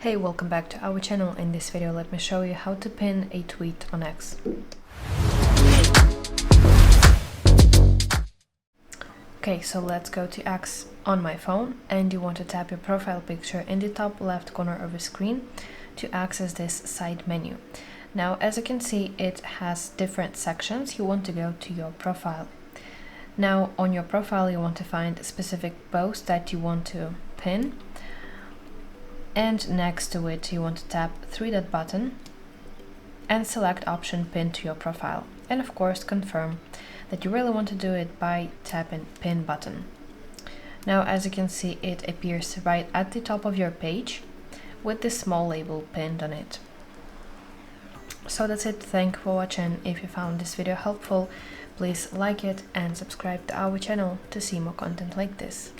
Hey, welcome back to our channel. In this video, let me show you how to pin a tweet on X. Okay, so let's go to X on my phone, and you want to tap your profile picture in the top left corner of the screen to access this side menu. Now, as you can see, it has different sections. You want to go to your profile. Now, on your profile, you want to find a specific post that you want to pin. And next to it, you want to tap three-dot button and select option pin to your profile. And of course, confirm that you really want to do it by tapping pin button. Now, as you can see, it appears right at the top of your page with this small label pinned on it. So that's it. Thank you for watching. If you found this video helpful, please like it and subscribe to our channel to see more content like this.